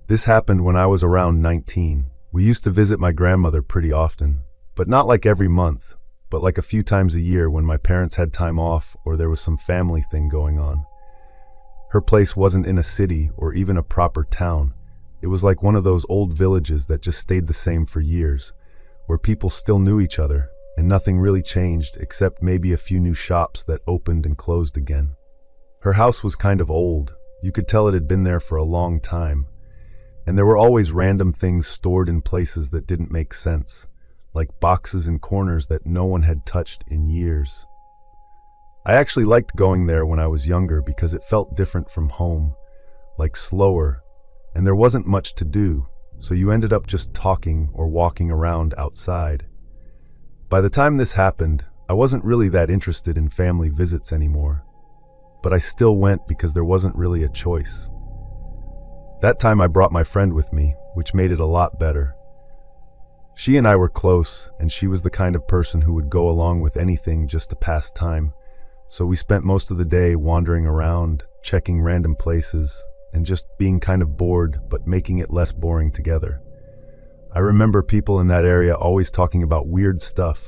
This happened when I was around 19. We used to visit my grandmother pretty often, but not like every month, but like a few times a year when my parents had time off or there was some family thing going on. Her place wasn't in a city or even a proper town. It was like one of those old villages that just stayed the same for years, where people still knew each other and nothing really changed except maybe a few new shops that opened and closed again. Her house was kind of old. You could tell it had been there for a long time. And there were always random things stored in places that didn't make sense, like boxes in corners that no one had touched in years. I actually liked going there when I was younger because it felt different from home, like slower, and there wasn't much to do, so you ended up just talking or walking around outside. By the time this happened, I wasn't really that interested in family visits anymore, but I still went because there wasn't really a choice. That time I brought my friend with me, which made it a lot better. She and I were close, and she was the kind of person who would go along with anything just to pass time, so we spent most of the day wandering around, checking random places, and just being kind of bored, but making it less boring together. I remember people in that area always talking about weird stuff,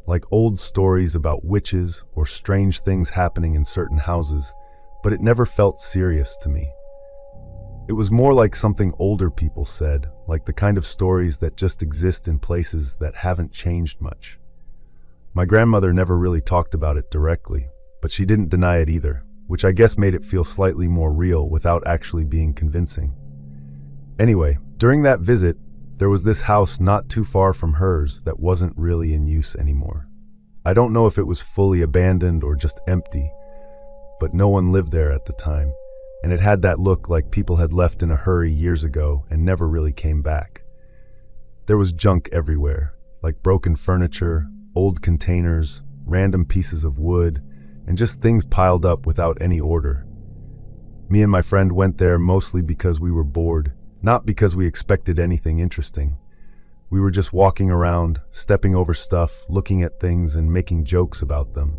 like old stories about witches or strange things happening in certain houses, but it never felt serious to me. It was more like something older people said, like the kind of stories that just exist in places that haven't changed much. My grandmother never really talked about it directly, but she didn't deny it either, which I guess made it feel slightly more real without actually being convincing. Anyway, during that visit, there was this house not too far from hers that wasn't really in use anymore. I don't know if it was fully abandoned or just empty, but no one lived there at the time, and it had that look like people had left in a hurry years ago and never really came back. There was junk everywhere, like broken furniture, old containers, random pieces of wood, and just things piled up without any order. Me and my friend went there mostly because we were bored, not because we expected anything interesting. We were just walking around, stepping over stuff, looking at things, and making jokes about them.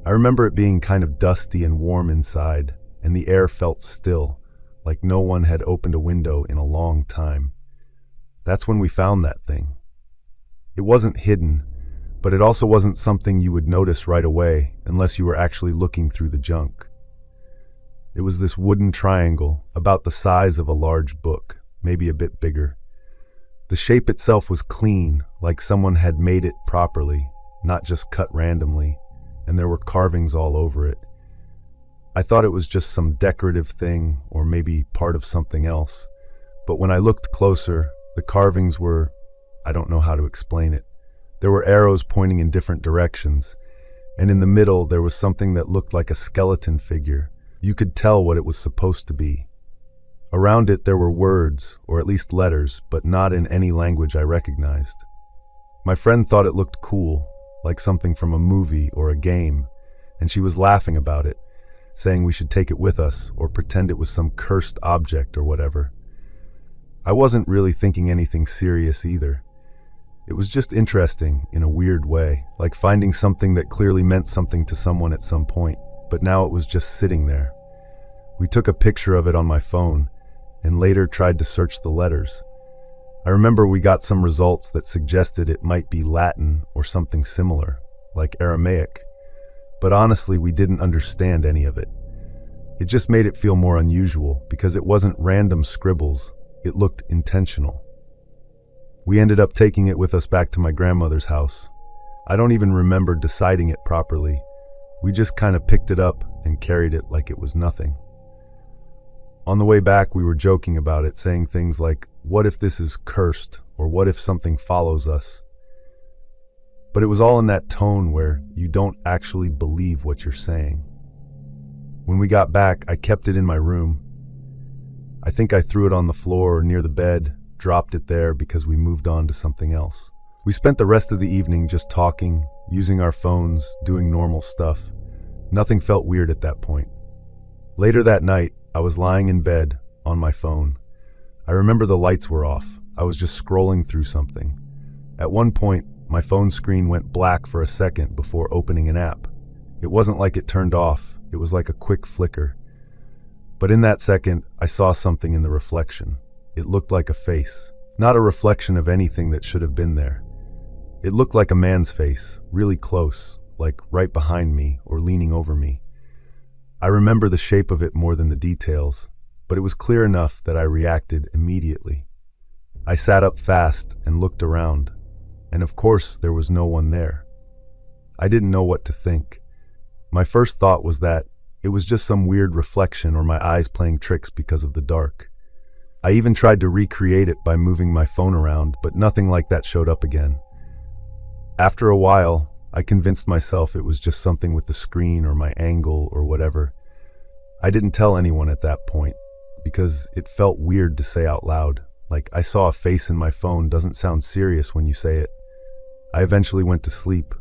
I remember it being kind of dusty and warm inside, and the air felt still, like no one had opened a window in a long time. That's when we found that thing. It wasn't hidden, but it also wasn't something you would notice right away unless you were actually looking through the junk. It was this wooden triangle, about the size of a large book, maybe a bit bigger. The shape itself was clean, like someone had made it properly, not just cut randomly, and there were carvings all over it. I thought it was just some decorative thing, or maybe part of something else, but when I looked closer, the carvings were, I don't know how to explain it. There were arrows pointing in different directions, and in the middle there was something that looked like a skeleton figure. You could tell what it was supposed to be. Around it there were words, or at least letters, but not in any language I recognized. My friend thought it looked cool, like something from a movie or a game, and she was laughing about it, saying we should take it with us or pretend it was some cursed object or whatever. I wasn't really thinking anything serious either. It was just interesting in a weird way, like finding something that clearly meant something to someone at some point, but now it was just sitting there. We took a picture of it on my phone and later tried to search the letters. I remember we got some results that suggested it might be Latin or something similar, like Aramaic, but honestly we didn't understand any of it. It just made it feel more unusual because it wasn't random scribbles, it looked intentional. We ended up taking it with us back to my grandmother's house. I don't even remember deciding it properly. We just kind of picked it up and carried it like it was nothing. On the way back, we were joking about it, saying things like, what if this is cursed, or what if something follows us? But it was all in that tone where you don't actually believe what you're saying. When we got back, I kept it in my room. I think I threw it on the floor or near the bed, dropped it there because we moved on to something else. We spent the rest of the evening just talking, using our phones, doing normal stuff. Nothing felt weird at that point. Later that night, I was lying in bed, on my phone. I remember the lights were off. I was just scrolling through something. At one point, my phone screen went black for a second before opening an app. It wasn't like it turned off. It was like a quick flicker. But in that second, I saw something in the reflection. It looked like a face. Not a reflection of anything that should have been there. It looked like a man's face, really close, like right behind me or leaning over me. I remember the shape of it more than the details, but it was clear enough that I reacted immediately. I sat up fast and looked around, and of course there was no one there. I didn't know what to think. My first thought was that it was just some weird reflection or my eyes playing tricks because of the dark. I even tried to recreate it by moving my phone around, but nothing like that showed up again. After a while, I convinced myself it was just something with the screen or my angle or whatever. I didn't tell anyone at that point, because it felt weird to say out loud. Like, I saw a face in my phone doesn't sound serious when you say it. I eventually went to sleep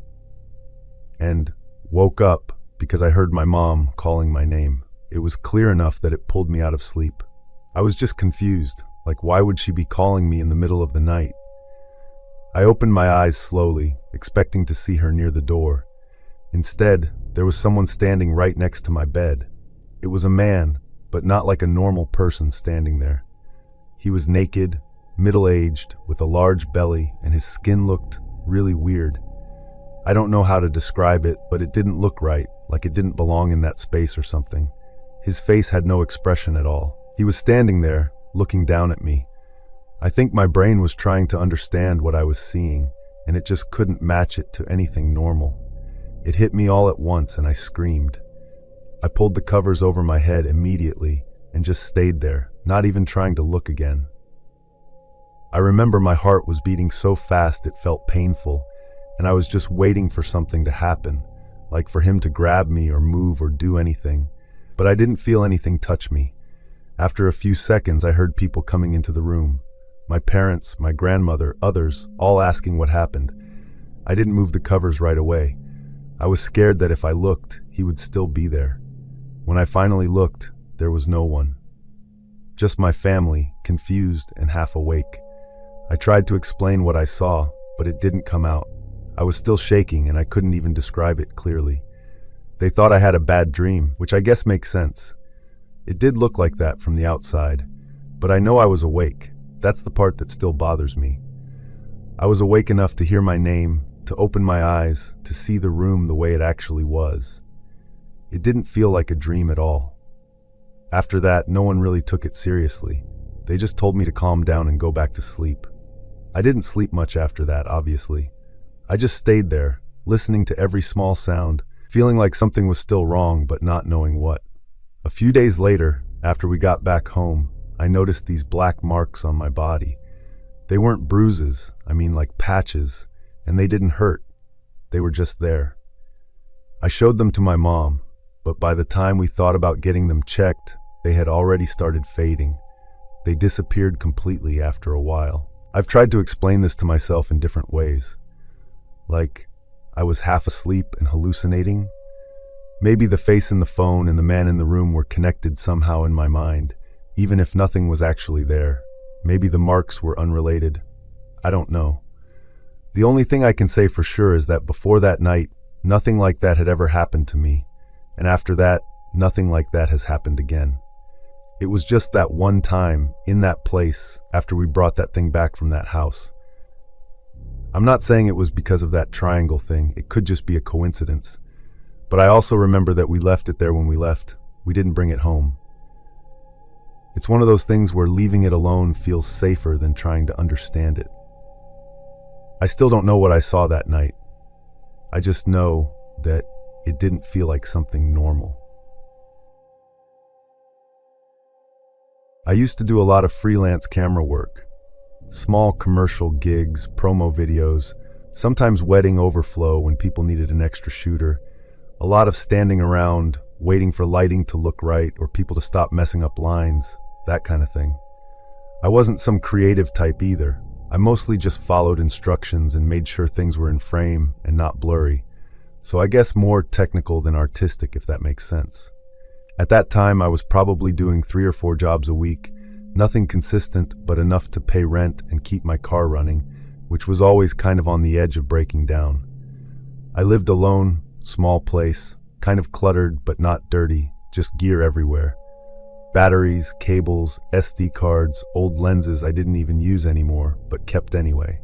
and woke up because I heard my mom calling my name. It was clear enough that it pulled me out of sleep. I was just confused, like why would she be calling me in the middle of the night? I opened my eyes slowly, expecting to see her near the door. Instead, there was someone standing right next to my bed. It was a man, but not like a normal person standing there. He was naked, middle-aged, with a large belly, and his skin looked really weird. I don't know how to describe it, but it didn't look right, like it didn't belong in that space or something. His face had no expression at all. He was standing there, looking down at me. I think my brain was trying to understand what I was seeing, and it just couldn't match it to anything normal. It hit me all at once, and I screamed. I pulled the covers over my head immediately and just stayed there, not even trying to look again. I remember my heart was beating so fast it felt painful, and I was just waiting for something to happen, like for him to grab me or move or do anything. But I didn't feel anything touch me. After a few seconds, I heard people coming into the room. My parents, my grandmother, others, all asking what happened. I didn't move the covers right away. I was scared that if I looked, he would still be there. When I finally looked, there was no one. Just my family, confused and half awake. I tried to explain what I saw, but it didn't come out. I was still shaking and I couldn't even describe it clearly. They thought I had a bad dream, which I guess makes sense. It did look like that from the outside, but I know I was awake. That's the part that still bothers me. I was awake enough to hear my name, to open my eyes, to see the room the way it actually was. It didn't feel like a dream at all. After that, no one really took it seriously. They just told me to calm down and go back to sleep. I didn't sleep much after that, obviously. I just stayed there, listening to every small sound, feeling like something was still wrong, but not knowing what. A few days later, after we got back home, I noticed these black marks on my body. They weren't bruises, I mean like patches, and they didn't hurt. They were just there. I showed them to my mom, but by the time we thought about getting them checked, they had already started fading. They disappeared completely after a while. I've tried to explain this to myself in different ways. Like, I was half asleep and hallucinating. Maybe the face in the phone and the man in the room were connected somehow in my mind, even if nothing was actually there. Maybe the marks were unrelated. I don't know. The only thing I can say for sure is that before that night, nothing like that had ever happened to me, and after that, nothing like that has happened again. It was just that one time, in that place, after we brought that thing back from that house. I'm not saying it was because of that triangle thing, it could just be a coincidence. But I also remember that we left it there when we left. We didn't bring it home. It's one of those things where leaving it alone feels safer than trying to understand it. I still don't know what I saw that night. I just know that it didn't feel like something normal. I used to do a lot of freelance camera work. Small commercial gigs, promo videos, sometimes wedding overflow when people needed an extra shooter. A lot of standing around, waiting for lighting to look right or people to stop messing up lines, that kind of thing. I wasn't some creative type either. I mostly just followed instructions and made sure things were in frame and not blurry. So I guess more technical than artistic, if that makes sense. At that time, I was probably doing 3 or 4 jobs a week, nothing consistent but enough to pay rent and keep my car running, which was always kind of on the edge of breaking down. I lived alone, small place, kind of cluttered but not dirty, just gear everywhere. Batteries, cables, SD cards, old lenses I didn't even use anymore, but kept anyway.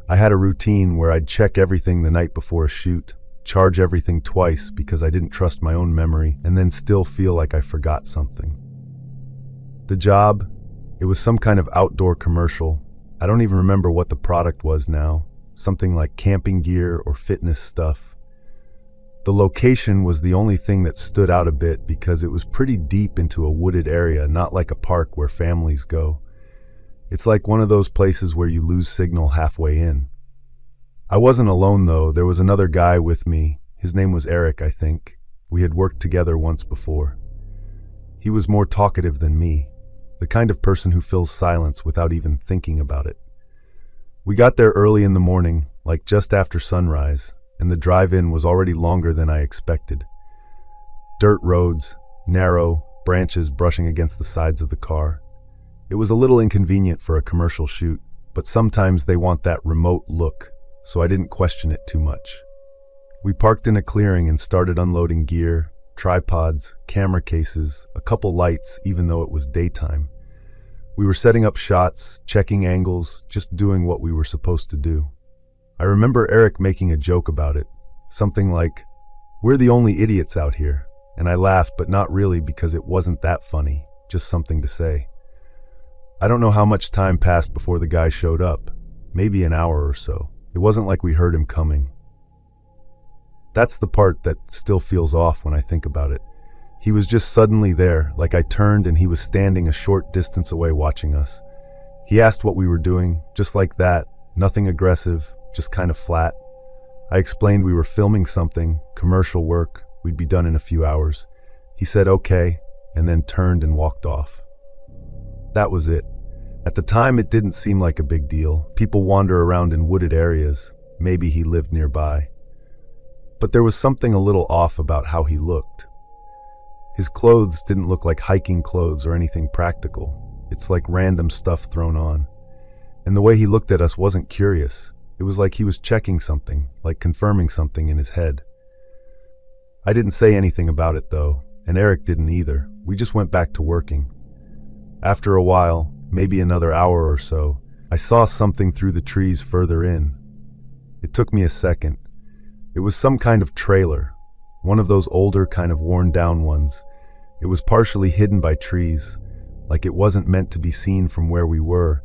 I had a routine where I'd check everything the night before a shoot, charge everything twice because I didn't trust my own memory, and then still feel like I forgot something. The job, it was some kind of outdoor commercial. I don't even remember what the product was now, something like camping gear or fitness stuff. The location was the only thing that stood out a bit because it was pretty deep into a wooded area, not like a park where families go. It's like one of those places where you lose signal halfway in. I wasn't alone though, there was another guy with me. His name was Eric, I think. We had worked together once before. He was more talkative than me, the kind of person who fills silence without even thinking about it. We got there early in the morning, like just after sunrise, and the drive-in was already longer than I expected. Dirt roads, narrow, branches brushing against the sides of the car. It was a little inconvenient for a commercial shoot, but sometimes they want that remote look, so I didn't question it too much. We parked in a clearing and started unloading gear, tripods, camera cases, a couple lights even though it was daytime. We were setting up shots, checking angles, just doing what we were supposed to do. I remember Eric making a joke about it, something like, "We're the only idiots out here," and I laughed, but not really because it wasn't that funny, just something to say. I don't know how much time passed before the guy showed up, maybe an hour or so. It wasn't like we heard him coming. That's the part that still feels off when I think about it. He was just suddenly there, like I turned and he was standing a short distance away watching us. He asked what we were doing, just like that, nothing aggressive, just kind of flat. I explained we were filming something, commercial work, we'd be done in a few hours. He said okay, and then turned and walked off. That was it. At the time it didn't seem like a big deal. People wander around in wooded areas. Maybe he lived nearby. But there was something a little off about how he looked. His clothes didn't look like hiking clothes or anything practical. It's like random stuff thrown on. And the way he looked at us wasn't curious. It was like he was checking something, like confirming something in his head. I didn't say anything about it though, and Eric didn't either. We just went back to working. After a while, maybe another hour or so, I saw something through the trees further in. It took me a second. It was some kind of trailer, one of those older kind of worn down ones. It was partially hidden by trees, like it wasn't meant to be seen from where we were,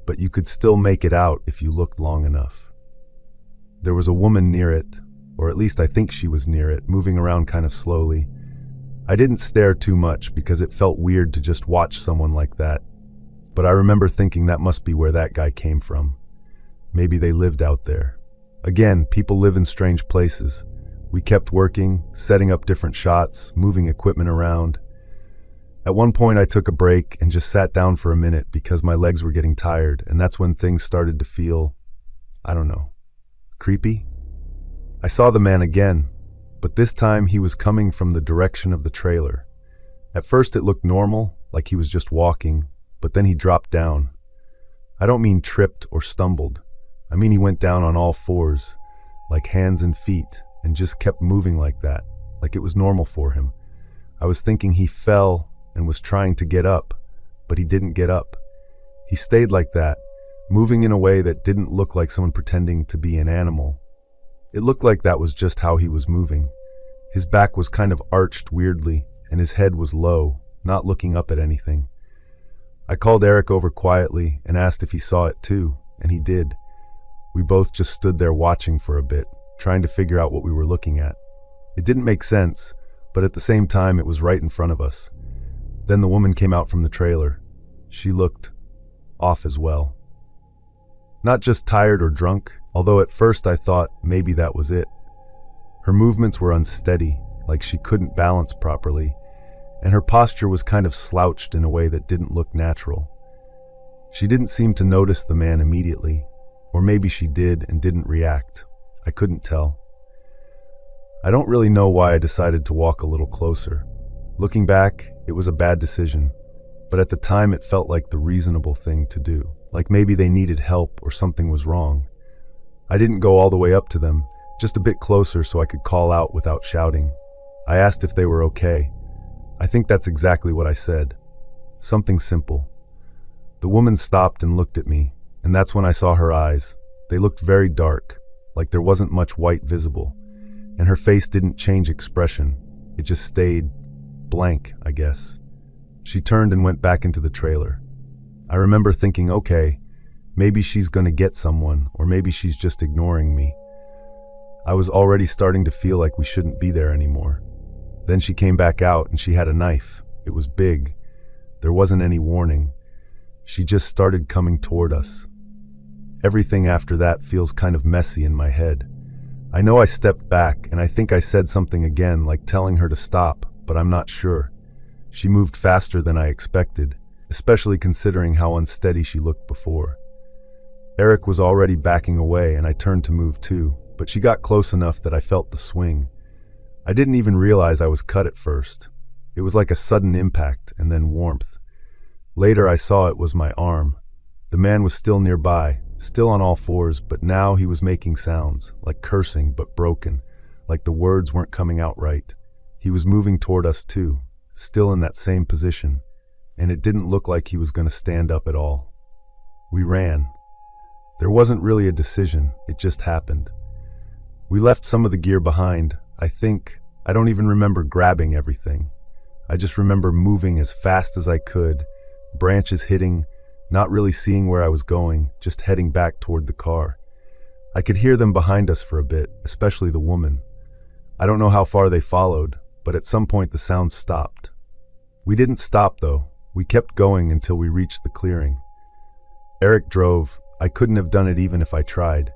but you could still make it out if you looked long enough. There was a woman near it, or at least I think she was near it, moving around kind of slowly. I didn't stare too much because it felt weird to just watch someone like that, but I remember thinking that must be where that guy came from. Maybe they lived out there. Again, people live in strange places. We kept working, setting up different shots, moving equipment around. At one point I took a break and just sat down for a minute because my legs were getting tired, and that's when things started to feel, I don't know, creepy? I saw the man again, but this time he was coming from the direction of the trailer. At first it looked normal, like he was just walking, but then he dropped down. I don't mean tripped or stumbled. I mean he went down on all fours, like hands and feet, and just kept moving like that, like it was normal for him. I was thinking he fell and was trying to get up, but he didn't get up. He stayed like that, moving in a way that didn't look like someone pretending to be an animal. It looked like that was just how he was moving. His back was kind of arched weirdly, and his head was low, not looking up at anything. I called Eric over quietly and asked if he saw it too, and he did. We both just stood there watching for a bit, trying to figure out what we were looking at. It didn't make sense, but at the same time it was right in front of us. Then the woman came out from the trailer. She looked off as well. Not just tired or drunk, although at first I thought maybe that was it. Her movements were unsteady, like she couldn't balance properly, and her posture was kind of slouched in a way that didn't look natural. She didn't seem to notice the man immediately, or maybe she did and didn't react. I couldn't tell. I don't really know why I decided to walk a little closer. Looking back, it was a bad decision, but at the time it felt like the reasonable thing to do, like maybe they needed help or something was wrong. I didn't go all the way up to them, just a bit closer so I could call out without shouting. I asked if they were okay. I think that's exactly what I said. Something simple. The woman stopped and looked at me, and that's when I saw her eyes. They looked very dark, like there wasn't much white visible, and her face didn't change expression. It just stayed blank, I guess. She turned and went back into the trailer. I remember thinking, okay, maybe she's gonna get someone, or maybe she's just ignoring me. I was already starting to feel like we shouldn't be there anymore. Then she came back out and she had a knife. It was big. There wasn't any warning. She just started coming toward us. Everything after that feels kind of messy in my head. I know I stepped back and I think I said something again, like telling her to stop, but I'm not sure. She moved faster than I expected, especially considering how unsteady she looked before. Eric was already backing away and I turned to move too, but she got close enough that I felt the swing. I didn't even realize I was cut at first. It was like a sudden impact and then warmth. Later I saw it was my arm. The man was still nearby, still on all fours, but now he was making sounds, like cursing but broken, like the words weren't coming out right. He was moving toward us too, still in that same position, and it didn't look like he was going to stand up at all. We ran. There wasn't really a decision, it just happened. We left some of the gear behind. I don't even remember grabbing everything. I just remember moving as fast as I could, branches hitting, not really seeing where I was going, just heading back toward the car. I could hear them behind us for a bit, especially the woman. I don't know how far they followed, but at some point the sound stopped. We didn't stop though. We kept going until we reached the clearing. Eric drove. I couldn't have done it even if I tried.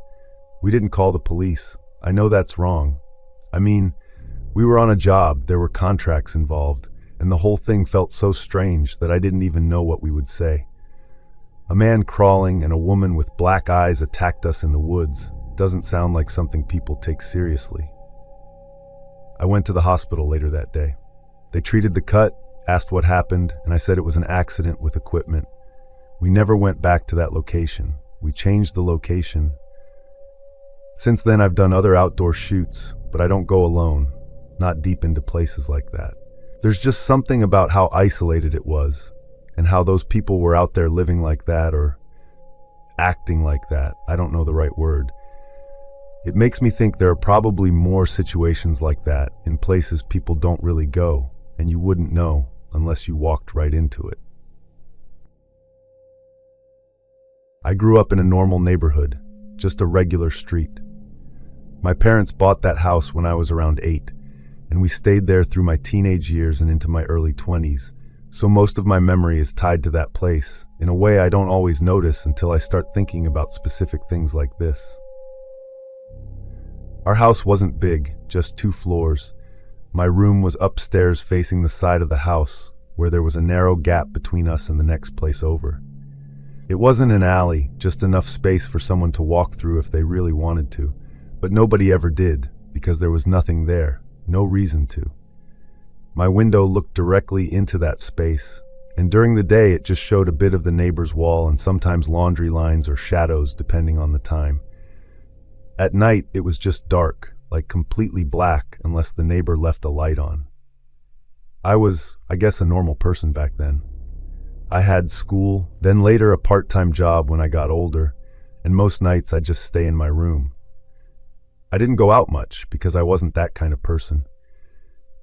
We didn't call the police. I know that's wrong. I mean, we were on a job, there were contracts involved, and the whole thing felt so strange that I didn't even know what we would say. A man crawling and a woman with black eyes attacked us in the woods. Doesn't sound like something people take seriously. I went to the hospital later that day. They treated the cut, asked what happened, and I said it was an accident with equipment. We never went back to that location. We changed the location. Since then I've done other outdoor shoots, but I don't go alone, not deep into places like that. There's just something about how isolated it was, and how those people were out there living like that or acting like that. I don't know the right word. It makes me think there are probably more situations like that in places people don't really go, and you wouldn't know unless you walked right into it. I grew up in a normal neighborhood, just a regular street. My parents bought that house when I was around 8, and we stayed there through my teenage years and into my early 20s, so most of my memory is tied to that place, in a way I don't always notice until I start thinking about specific things like this. Our house wasn't big, just 2 floors. My room was upstairs facing the side of the house, where there was a narrow gap between us and the next place over. It wasn't an alley, just enough space for someone to walk through if they really wanted to, but nobody ever did, because there was nothing there, no reason to. My window looked directly into that space, and during the day it just showed a bit of the neighbor's wall and sometimes laundry lines or shadows depending on the time. At night it was just dark, like completely black unless the neighbor left a light on. I was, I guess, a normal person back then. I had school, then later a part-time job when I got older, and most nights I'd just stay in my room. I didn't go out much because I wasn't that kind of person.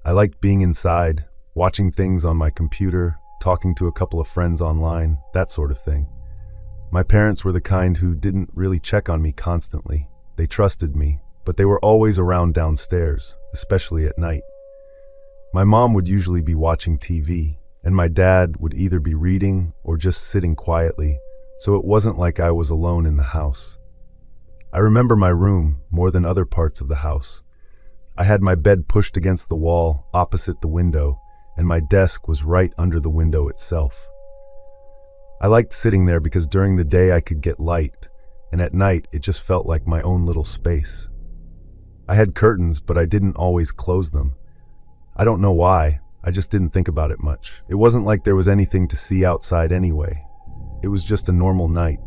I liked being inside, watching things on my computer, talking to a couple of friends online, that sort of thing. My parents were the kind who didn't really check on me constantly. They trusted me, but they were always around downstairs, especially at night. My mom would usually be watching TV, and my dad would either be reading or just sitting quietly, so it wasn't like I was alone in the house. I remember my room more than other parts of the house. I had my bed pushed against the wall opposite the window, and my desk was right under the window itself. I liked sitting there because during the day I could get light, and at night it just felt like my own little space. I had curtains, but I didn't always close them. I don't know why. I just didn't think about it much. It wasn't like there was anything to see outside anyway. It was just a normal night,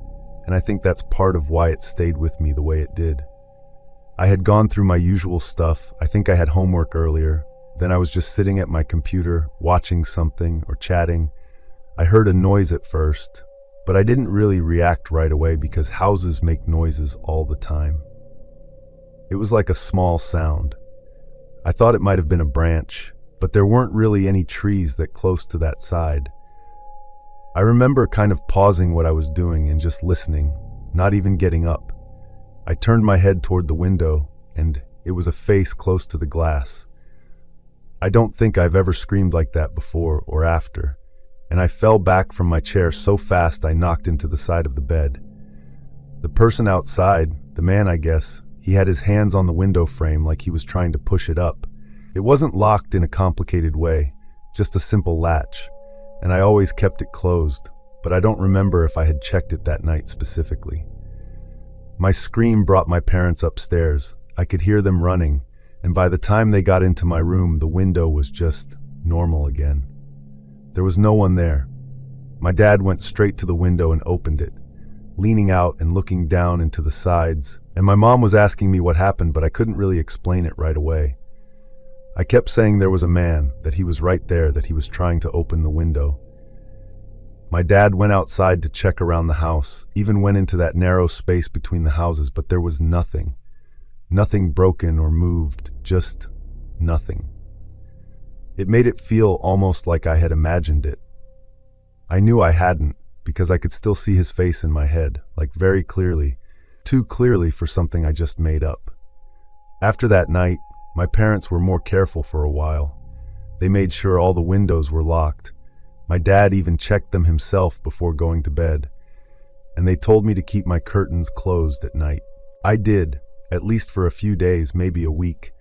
and I think that's part of why it stayed with me the way it did. I had gone through my usual stuff. I think I had homework earlier. I had Then I was just sitting at my computer, watching something or chatting. I heard a noise at first, but I didn't really react right away because houses make noises all the time. It was like a small sound. I thought it might have been a branch, but there weren't really any trees that close to that side. I remember kind of pausing what I was doing and just listening, not even getting up. I turned my head toward the window, and it was a face close to the glass. I don't think I've ever screamed like that before or after, and I fell back from my chair so fast I knocked into the side of the bed. The person outside, the man I guess, he had his hands on the window frame like he was trying to push it up. It wasn't locked in a complicated way, just a simple latch, and I always kept it closed, but I don't remember if I had checked it that night specifically. My scream brought my parents upstairs. I could hear them running, and by the time they got into my room, the window was just normal again. There was no one there. My dad went straight to the window and opened it, leaning out and looking down into the sides, and my mom was asking me what happened, but I couldn't really explain it right away. I kept saying there was a man, that he was right there, that he was trying to open the window. My dad went outside to check around the house, even went into that narrow space between the houses, but there was nothing. Nothing broken or moved, just nothing. It made it feel almost like I had imagined it. I knew I hadn't, because I could still see his face in my head, like very clearly, too clearly for something I just made up. After that night, my parents were more careful for a while. They made sure all the windows were locked. My dad even checked them himself before going to bed. And they told me to keep my curtains closed at night. I did, at least for a few days, maybe a week.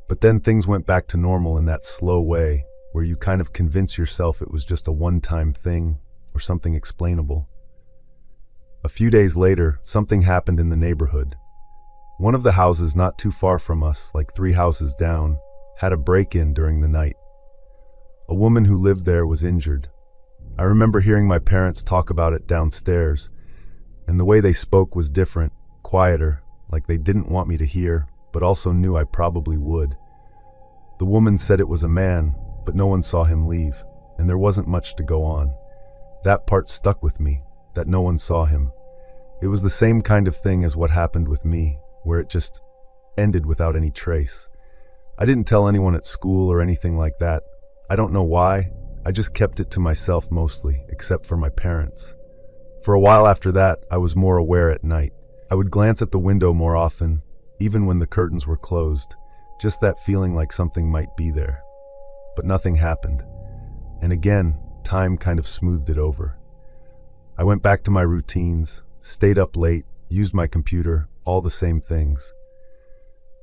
But then things went back to normal in that slow way, where you kind of convince yourself it was just a one-time thing or something explainable. A few days later, something happened in the neighborhood. One of the houses not too far from us, like 3 houses down, had a break-in during the night. A woman who lived there was injured. I remember hearing my parents talk about it downstairs, and the way they spoke was different, quieter, like they didn't want me to hear, but also knew I probably would. The woman said it was a man, but no one saw him leave, and there wasn't much to go on. That part stuck with me, that no one saw him. It was the same kind of thing as what happened with me, where it just ended without any trace. I didn't tell anyone at school or anything like that. I don't know why, I just kept it to myself mostly, except for my parents. For a while after that, I was more aware at night. I would glance at the window more often, even when the curtains were closed, just that feeling like something might be there. But nothing happened. And again, time kind of smoothed it over. I went back to my routines, stayed up late, used my computer, all the same things.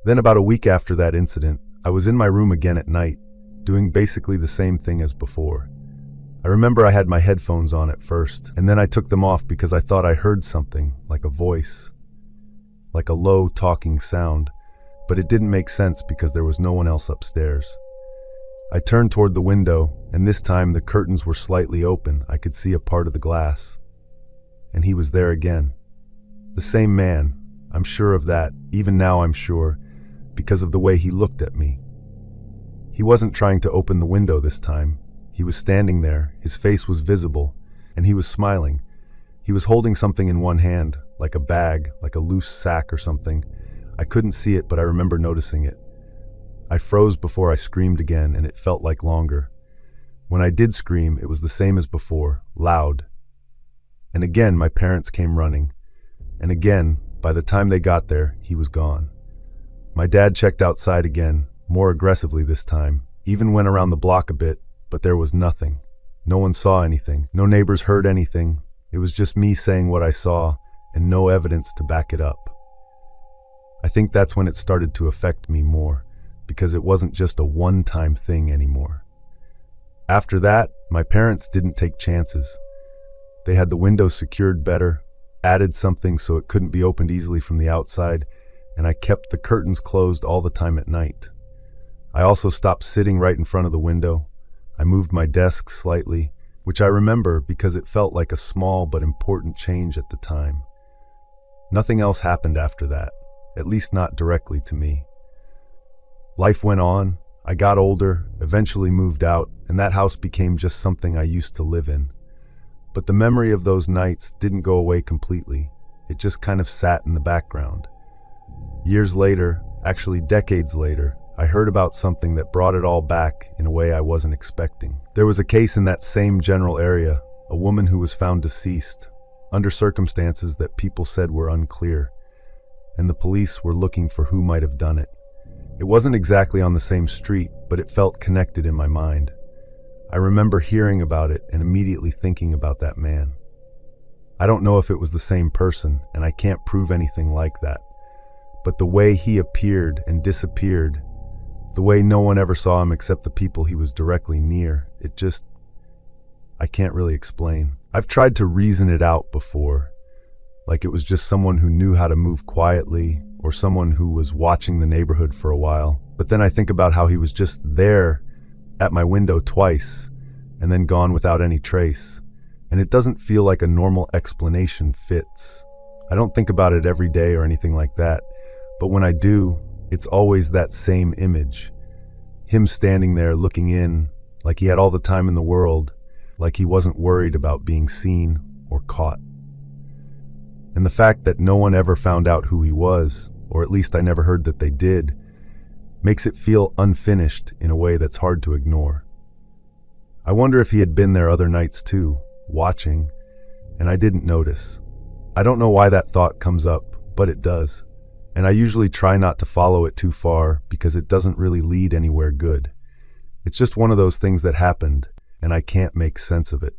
Then about a week after that incident, I was in my room again at night, doing basically the same thing as before. I remember I had my headphones on at first, and then I took them off because I thought I heard something, like a voice, like a low talking sound, but it didn't make sense because there was no one else upstairs. I turned toward the window, and this time the curtains were slightly open. I could see a part of the glass. And he was there again. The same man, I'm sure of that, even now I'm sure, because of the way he looked at me. He wasn't trying to open the window this time. He was standing there, his face was visible, and he was smiling. He was holding something in one hand, like a bag, like a loose sack or something. I couldn't see it, but I remember noticing it. I froze before I screamed again, and it felt like longer. When I did scream, it was the same as before, loud. And again, my parents came running. And again, by the time they got there, he was gone. My dad checked outside again, more aggressively this time, even went around the block a bit, but there was nothing. No one saw anything. No neighbors heard anything. It was just me saying what I saw, and no evidence to back it up. I think that's when it started to affect me more, because it wasn't just a one-time thing anymore. After that, my parents didn't take chances. They had the window secured better, added something so it couldn't be opened easily from the outside, and I kept the curtains closed all the time at night. I also stopped sitting right in front of the window. I moved my desk slightly, which I remember because it felt like a small but important change at the time. Nothing else happened after that, at least not directly to me. Life went on. I got older, eventually moved out, and that house became just something I used to live in. But the memory of those nights didn't go away completely. It just kind of sat in the background. Years later, actually decades later, I heard about something that brought it all back in a way I wasn't expecting. There was a case in that same general area, a woman who was found deceased, under circumstances that people said were unclear, and the police were looking for who might have done it. It wasn't exactly on the same street, but it felt connected in my mind. I remember hearing about it and immediately thinking about that man. I don't know if it was the same person, and I can't prove anything like that. But the way he appeared and disappeared, the way no one ever saw him except the people he was directly near, I can't really explain. I've tried to reason it out before, like it was just someone who knew how to move quietly, or someone who was watching the neighborhood for a while. But then I think about how he was just there at my window twice, and then gone without any trace. And it doesn't feel like a normal explanation fits. I don't think about it every day or anything like that, but when I do, it's always that same image. Him standing there looking in, like he had all the time in the world, like he wasn't worried about being seen or caught. And the fact that no one ever found out who he was, or at least I never heard that they did, makes it feel unfinished in a way that's hard to ignore. I wonder if he had been there other nights too, watching, and I didn't notice. I don't know why that thought comes up, but it does. And I usually try not to follow it too far because it doesn't really lead anywhere good. It's just one of those things that happened, and I can't make sense of it.